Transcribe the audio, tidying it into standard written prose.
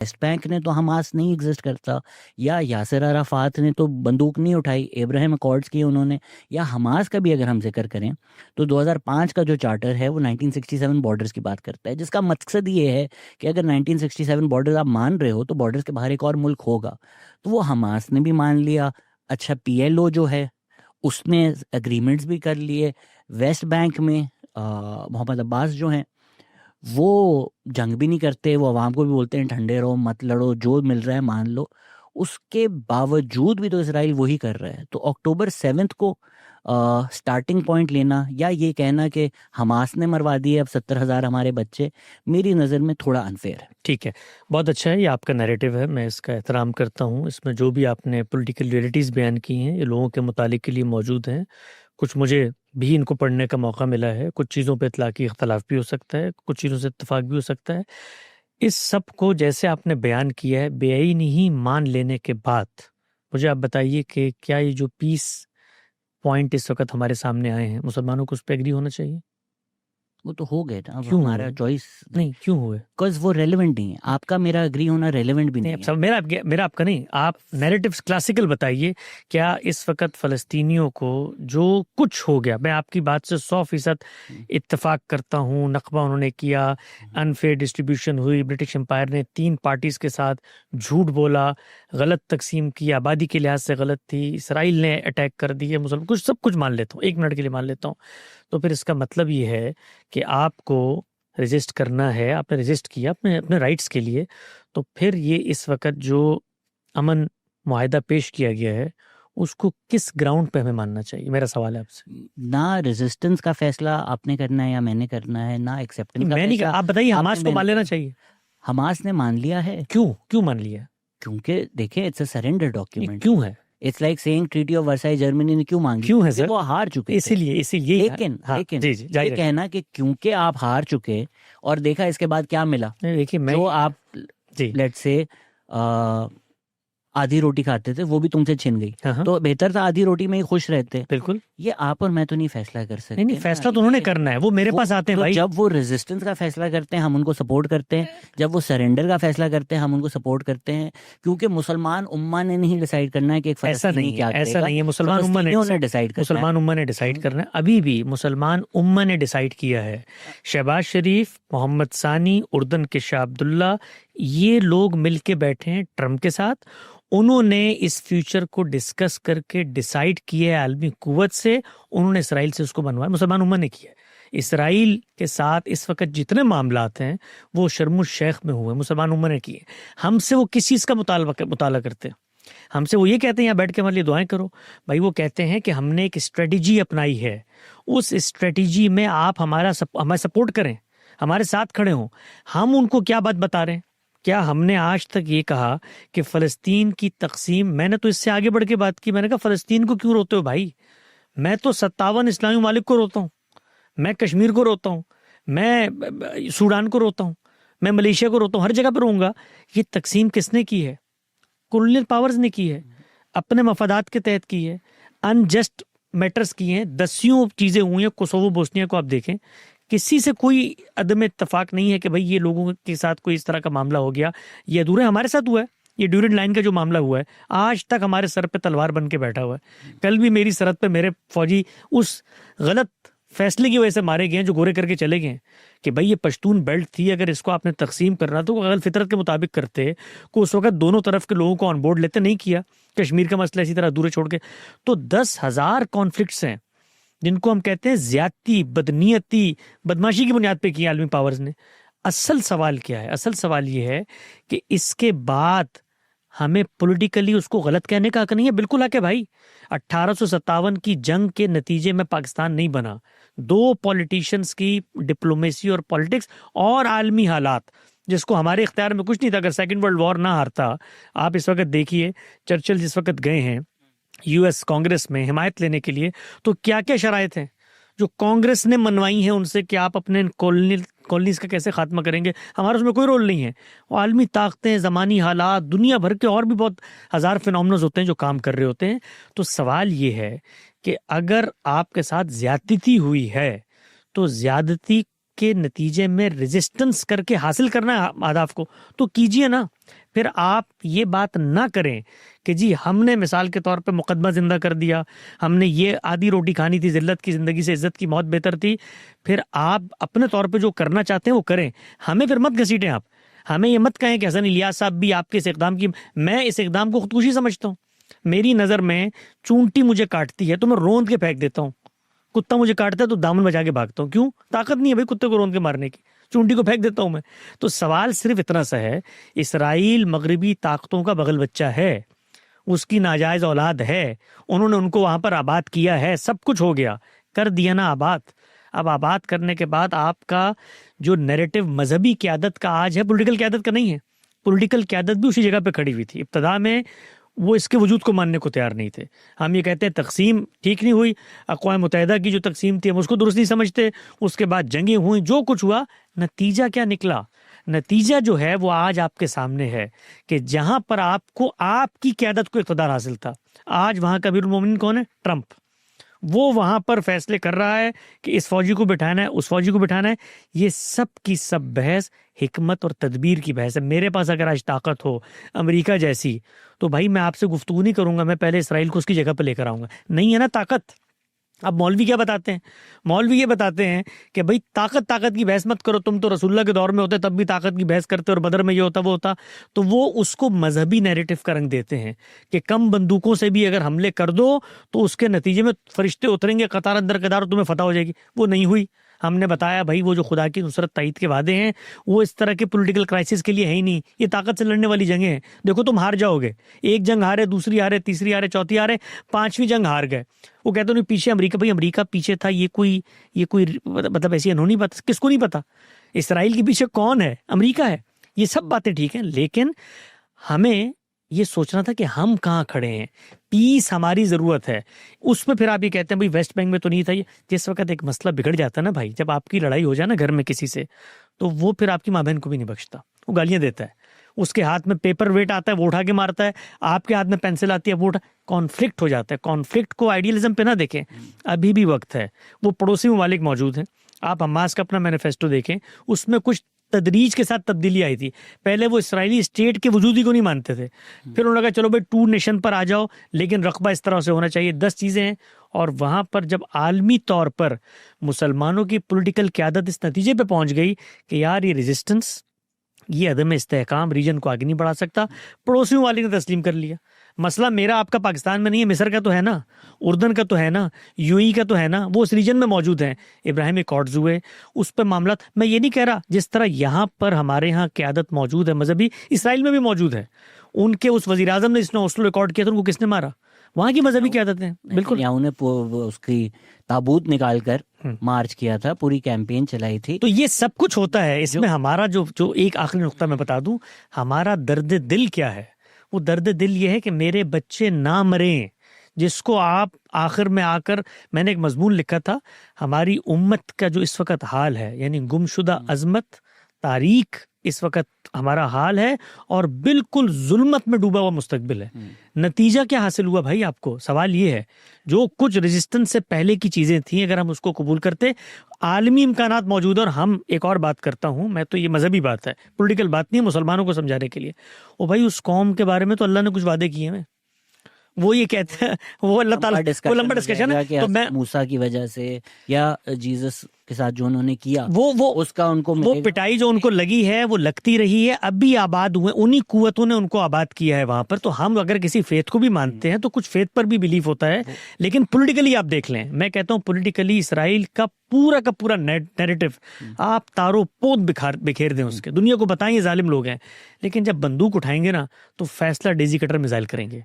West Bank ने तो Hamas नहीं एग्जिस्ट करता, या यासिर अराफात ने तो बंदूक नहीं उठाई, अब्राहम अकॉर्ड्स किए उन्होंने, या हमास का भी अगर हम जिक्र करें तो 2005 का जो चार्टर है वो 1967 बॉर्डर्स की बात करता है, जिसका मकसद ये है कि अगर 1967 बॉर्डर्स आप मान रहे हो तो बॉर्डर्स के बाहर एक और मुल्क होगा। तो वो हमास ने भी मान लिया। अच्छा, पीएलओ जो है उसने एग्रीमेंट्स भी कर लिए। वेस्ट बैंक में मोहम्मद अब्बास जो हैं वो जंग भी नहीं करते, वो अवाम को भी बोलते हैं ठंडे रहो, मत लड़ो, जो मिल रहा है मान लो। उसके बावजूद भी तो इसराइल वही कर रहा है। तो अक्टूबर 7 को स्टार्टिंग पॉइंट लेना या ये कहना कि हमास ने मरवा दिए अब 70,000 हमारे बच्चे, मेरी नज़र में थोड़ा अनफेयर है। ठीक है, बहुत अच्छा है, ये आपका नैरेटिव है, मैं इसका एहतराम करता हूँ। इसमें जो भी आपने पॉलिटिकल रियलिटीज़ बयान की हैं ये लोगों के मुतालिक के लिए मौजूद हैं। कुछ मुझे भी इनको पढ़ने का मौका मिला है, कुछ चीज़ों पे इतलाक़ी इख्तलाफ भी हो सकता है, कुछ चीज़ों से इत्तेफाक भी हो सकता है। इस सब को जैसे आपने बयान किया है बेईनी ही मान लेने के बाद मुझे आप बताइए कि क्या ये जो पीस पॉइंट इस वक्त हमारे सामने आए हैं मुसलमानों को उस पर एग्री होना चाहिए? वो तो हो गए ना, अब क्यों हमारा हुए? चॉइस नहीं, क्यों हुए? बिकॉज वो रेलेवेंट नहीं है। आपका मेरा एग्री होना रेलेवेंट भी नहीं, नहीं अब है। मेरा आपका नहीं, आप नैरेटिव्स क्लासिकल बताइए। क्या इस वक्त फ़लस्तीनियों को जो कुछ हो गया, मैं आपकी बात से 100% इत्तेफाक करता हूँ, नकबा उन्होंने किया, अनफेयर डिस्ट्रीब्यूशन हुई, ब्रिटिश एम्पायर ने 3 पार्टीज़ के साथ झूठ बोला, गलत तकसीम की, आबादी के लिहाज से गलत थी, इसराइल ने अटैक कर दिए मुसलमान, कुछ सब कुछ मान लेता हूँ, 1 मिनट के लिए मान लेता हूँ। तो फिर इसका मतलब ये है कि आपको रजिस्ट करना है, आपने रजिस्ट किया अपने अपने राइट्स के लिए, तो फिर ये इस वक्त जो अमन मुआहिदा पेश किया गया है उसको किस ग्राउंड पे हमें मानना चाहिए? मेरा सवाल है आपसे। ना रेजिस्टेंस का फैसला आपने करना है या मैंने करना है, ना एक्सेप्टेंस का मैं नहीं, फैसला आप बताइए, हमास आपने को मान मैंने लेना करना है। चाहिए? हमास ने मान लिया है। क्यों मान लिया? क्योंकि देखिए इट्स अ सरेंडर ये डॉक्यूमेंट। क्यों है? It's like saying treaty of Versailles Germany ने क्यों मांगी? क्यों है क्योंकि सर? वो हार चुके थे। इसीलिए लेकिन हाँ, लेकिन जी जारी ये रखिए। कहना कि क्योंकि आप हार चुके और देखा इसके बाद क्या मिला, नहीं, देखिए मैं जो आप जी लेट्स से आधी रोटी खाते थे वो भी तुमसे छिन गई, हाँ, तो बेहतर था आधी रोटी में ही खुश रहते। बिल्कुल। ये आप और मैं तो नहीं फैसला कर सकते नहीं, ना। फैसला तो उन्होंने करना है, वो मेरे पास आते हैं तो भाई। जब वो रेजिस्टेंस का फैसला करते हैं हम उनको सपोर्ट करते हैं, जब वो सरेंडर का फैसला करते हैं हम उनको सपोर्ट करते हैं, क्योंकि मुसलमान उम्मा ने नहीं डिसाइड करना है कि एक ऐसा फलस्तीनी नहीं है, क्या ऐसा करेगा, नहीं है। मुसलमान उम्मा ने फलस्तीनियों ने डिसाइड करना है। मुसलमान उम्मा ने डिसाइड करना है। अभी भी मुसलमान उम्मा ने डिसाइड किया है। शहबाज शरीफ, मोहम्मद सानी, उर्दन के शाह अब्दुल्ला, ये लोग मिलके बैठे हैं ट्रम्प के साथ। उन्होंने इस फ्यूचर को डिस्कस करके डिसाइड किया है आलमी कुव्वत से, उन्होंने इसराइल से उसको बनवाया, मुसलमान उम्मा ने किया है। इसराइल के साथ इस वक्त जितने मामलात हैं वो शर्म शेख में हुए, मुसलमान उम्मा ने किए। हमसे वो किस चीज़ का मुताला करते हैं? हमसे वो ये कहते हैं यहाँ बैठ के हमारे लिए दुआएं करो। भाई वो कहते हैं कि हमने एक स्ट्रेटजी अपनाई है, उस स्ट्रेटजी में आप हमारे सपोर्ट करें, हमारे साथ खड़े हों। हम उनको क्या बात बता रहे हैं? क्या हमने आज तक ये कहा कि फ़लस्तीन की तकसीम, मैंने तो इससे आगे बढ़ के बात की, मैंने कहा फ़लस्तीन को क्यों रोते हो भाई? मैं तो 57 इस्लामी ममालिक को रोता हूँ, मैं कश्मीर को रोता हूँ, मैं सूडान को रोता हूँ, मैं मलेशिया को रोता हूँ, हर जगह पर रहूँगा। ये तकसीम किसने की है? कॉलोनियल पावर्स ने की है, अपने मफादात के तहत की है, अनजस्ट मैटर्स किए हैं, दसियों चीज़ें हुई हैं। कोसोवो बोस्निया को आप देखें, किसी से कोई अदम इत्तफाक नहीं है कि भाई ये लोगों के साथ कोई इस तरह का मामला हो गया। ये अधूरे हमारे साथ हुआ है, ये ड्यूरेंट लाइन का जो मामला हुआ है आज तक हमारे सर पे तलवार बन के बैठा हुआ है। कल भी मेरी सरहद पे मेरे फौजी उस गलत फैसले की वजह से मारे गए हैं जो गोरे करके चले गए हैं कि भाई ये पश्तून बेल्ट थी, अगर इसको आपने तकसीम करना तो अगर फितरत के मुताबिक करते को उस वक्त दोनों तरफ के लोगों को ऑन बोर्ड लेते, नहीं किया। कश्मीर का मसला इसी तरह अधूरे छोड़ के, तो 10,000 कॉन्फ्लिक्ट्स हैं जिनको हम कहते हैं ज्यादती, बदनीयती, बदमाशी की बुनियाद पे किया आलमी पावर्स ने। असल सवाल क्या है? असल सवाल ये है कि इसके बाद हमें पॉलिटिकली उसको गलत कहने का हक नहीं है। बिल्कुल हक है भाई। 1857 की जंग के नतीजे में पाकिस्तान नहीं बना, 2 पॉलिटिशियंस की डिप्लोमेसी और पॉलिटिक्स और आलमी हालात, जिसको हमारे इख्तियार में कुछ नहीं था। अगर सेकेंड वर्ल्ड वॉर ना हारता, आप इस वक्त देखिए चर्चिल जिस वक्त गए हैं यूएस कांग्रेस में हिमायत लेने के लिए, तो क्या क्या शराइत हैं जो कांग्रेस ने मनवाई हैं उनसे कि आप अपने कॉलोनीज का कैसे खात्मा करेंगे। हमारा उसमें कोई रोल नहीं है। वो आलमी ताकतें, ज़मानी हालात, दुनिया भर के और भी बहुत हज़ार फिनोमिनल्स होते हैं जो काम कर रहे होते हैं। तो सवाल ये है कि अगर आपके साथ ज्यादती हुई है तो ज्यादती के नतीजे में रेजिस्टेंस करके हासिल करना है अहदाफ को, तो कीजिए ना। फिर आप ये बात ना करें कि जी हमने मिसाल के तौर पे मुकदमा जिंदा कर दिया, हमने ये आधी रोटी खानी थी, जिल्लत की ज़िंदगी से इज्जत की मौत बेहतर थी। फिर आप अपने तौर पे जो करना चाहते हैं वो करें, हमें फिर मत घसीटें आप। हमें ये मत कहें कि हसन इलियास साहब भी आपके इस इक़दाम की, मैं इस इक़दाम को खुदकुशी समझता हूँ। मेरी नज़र में चूंटी मुझे काटती है तो मैं रोंद के फेंक देता हूँ, कुत्ता मुझे काटता है तो दामन बजा के भागता हूँ। क्यों? ताकत नहीं है भाई कुत्ते को रोंद के मारने की, चूंटी को फेंक देता हूँ मैं। तो सवाल सिर्फ इतना सा है, इसराइल मगरबी ताकतों का बगल बच्चा है, उसकी नाजायज औलाद है, उन्होंने उनको वहां पर आबाद किया है, सब कुछ हो गया, कर दिया ना आबाद। अब आबाद करने के बाद आपका जो नैरेटिव मजहबी क़यादत का आज है, पॉलिटिकल क़यादत का नहीं है। पॉलिटिकल क़यादत भी उसी जगह पे खड़ी हुई थी। इब्तदा में वो इसके वजूद को मानने को तैयार नहीं थे। हम ये कहते हैं तकसीम ठीक नहीं हुई, अक़वाम मुत्तहिदा की जो तकसीम थी हम उसको दुरुस्त नहीं समझते, उसके बाद जंगें हुई, जो कुछ हुआ, नतीजा क्या निकला? नतीजा जो है वो आज आपके सामने है कि जहां पर आपको आपकी क़यादत को इक़्तिदार हासिल था, आज वहां का अमीरुल मोमिनीन कौन है? ट्रंप। वो वहां पर फैसले कर रहा है कि इस फौजी को बिठाना है, उस फौजी को बिठाना है। ये सब की सब बहस हिकमत और तदबीर की बहस है। मेरे पास अगर आज ताकत हो अमेरिका जैसी, तो भाई मैं आपसे गुफ्तगू नहीं करूंगा, मैं पहले इसराइल को उसकी जगह पर लेकर आऊंगा। नहीं है ना ताकत। अब मौलवी क्या बताते हैं? मौलवी ये बताते हैं कि भाई ताकत की बहस मत करो, तुम तो रसूलुल्लाह के दौर में होते तब भी ताकत की बहस करते और बदर में ये होता वो होता। तो वो उसको मजहबी नैरेटिव का रंग देते हैं कि कम बंदूकों से भी अगर हमले कर दो तो उसके नतीजे में फरिश्ते उतरेंगे कतार अंदर कतार, तुम्हें फतह हो जाएगी। वो नहीं हुई। हमने बताया भाई वो जो खुदा की नुसरत ताईद के वादे हैं वो इस तरह के पॉलिटिकल क्राइसिस के लिए है ही नहीं, ये ताकत से लड़ने वाली जंगें हैं। देखो तुम हार जाओगे, एक जंग हारे, दूसरी हारे, तीसरी हारे, चौथी हारे, पांचवी जंग हार गए। वो कहते नहीं पीछे अमेरिका, भाई अमेरिका पीछे था, ये कोई मतलब ऐसी अनहोनी बात किसको नहीं पता? इसराइल के पीछे कौन है? अमेरिका है। ये सब बातें ठीक हैं, लेकिन हमें ये सोचना था कि हम कहाँ खड़े हैं, पीस हमारी जरूरत है। उसमें फिर आप ये कहते हैं भाई वेस्ट बैंक में तो नहीं था ये। जिस वक्त एक मसला बिगड़ जाता है ना भाई, जब आपकी लड़ाई हो जाए ना घर में किसी से, तो वो फिर आपकी माँ बहन को भी नहीं बख्शता, वो गालियां देता है। उसके हाथ में पेपर वेट आता है, वो उठा के मारता है, आपके हाथ में पेंसिल आती है, वो उठा, कॉन्फ्लिक्ट हो जाता है। कॉन्फ्लिक्ट को आइडियलिज्म पे ना देखें, अभी भी वक्त है। वो पड़ोसी ममालिक मौजूद हैं, आप हमास का अपना मैनिफेस्टो देखें, उसमें कुछ तदरीज के साथ तब्दीली आई थी। पहले वो इसराइली स्टेट के वजूद ही को नहीं मानते थे, फिर उन्होंने कहा चलो भाई 2 नेशन पर आ जाओ, लेकिन रकबा इस तरह से होना चाहिए। 10 चीजें हैं। और वहां पर जब आलमी तौर पर मुसलमानों की पॉलिटिकल क़यादत इस नतीजे पे पहुंच गई कि यार ये रेजिस्टेंस, ये अदम इस्तेहकाम रीजन को आगे नहीं बढ़ा सकता, पड़ोसियों वाले ने तस्लीम कर लिया। मसला मेरा आपका पाकिस्तान में नहीं है, मिस्र का तो है ना, उर्दन का तो है ना, यूएई का तो है ना, वो उस रीजन में मौजूद हैं। इब्राहिमी अकॉर्ड्स हुए, उस पर मामला। मैं ये नहीं कह रहा जिस तरह यहाँ पर हमारे यहाँ क़यादत मौजूद है मजहबी, इसराइल में भी मौजूद है। उनके उस वज़ीर आज़म ने जिसने ओस्लो अकॉर्ड किया था उनको किसने मारा? वहाँ की मजहबी क़यादत है। बिल्कुल, उसकी ताबूत निकाल कर मार्च किया था, पूरी कैंपेन चलाई थी। तो ये सब कुछ होता है। इसमें हमारा जो एक आखिरी नुक्ता मैं बता दूं, हमारा दर्द दिल क्या है? वो दर्द दिल ये है कि मेरे बच्चे ना मरें, जिसको आप आखिर में आकर, मैंने एक मजमून लिखा था, हमारी उम्मत का जो इस वक्त हाल है, यानी गुमशुदा अजमत तारीख इस वक्त हमारा हाल है और बिल्कुल जुल्मत में डूबा हुआ मुस्तकबिल है। नतीजा क्या हासिल हुआ भाई? आपको सवाल ये है, जो कुछ रेजिस्टेंस से पहले की चीजें थी, अगर हम उसको कबूल करते, आलमी इम्कानात मौजूद है। और हम एक और बात करता हूं मैं, तो ये मजहबी बात है, पॉलिटिकल बात नहीं है, मुसलमानों को समझाने के लिए। ओ भाई उस कौम के बारे में तो अल्लाह ने कुछ वादे किए हैं, वो ये कहते हैं, वो अल्लाह ताला, वो लंबा डिस्कशन है। तो मैं मूसा की वजह से या जीसस के साथ जो उन्होंने किया, वो उसका उनको वो पिटाई जो उनको लगी है वो लगती रही है, अब भी आबाद हुए, उन्हीं कुव्वतों ने उनको आबाद किया है वहां पर। तो हम अगर किसी फेथ को भी मानते हैं तो कुछ फेथ पर भी बिलीफ होता है, लेकिन पॉलिटिकली आप देख लें, मैं कहता हूं पॉलिटिकली इसराइल का पूरा नैरेटिव आप तारों पोत बिखेर दें उसके, दुनिया को बताएं ये जालिम लोग हैं, लेकिन जब बंदूक उठाएंगे ना तो फैसला डेजी कटर मिसाइल करेंगे।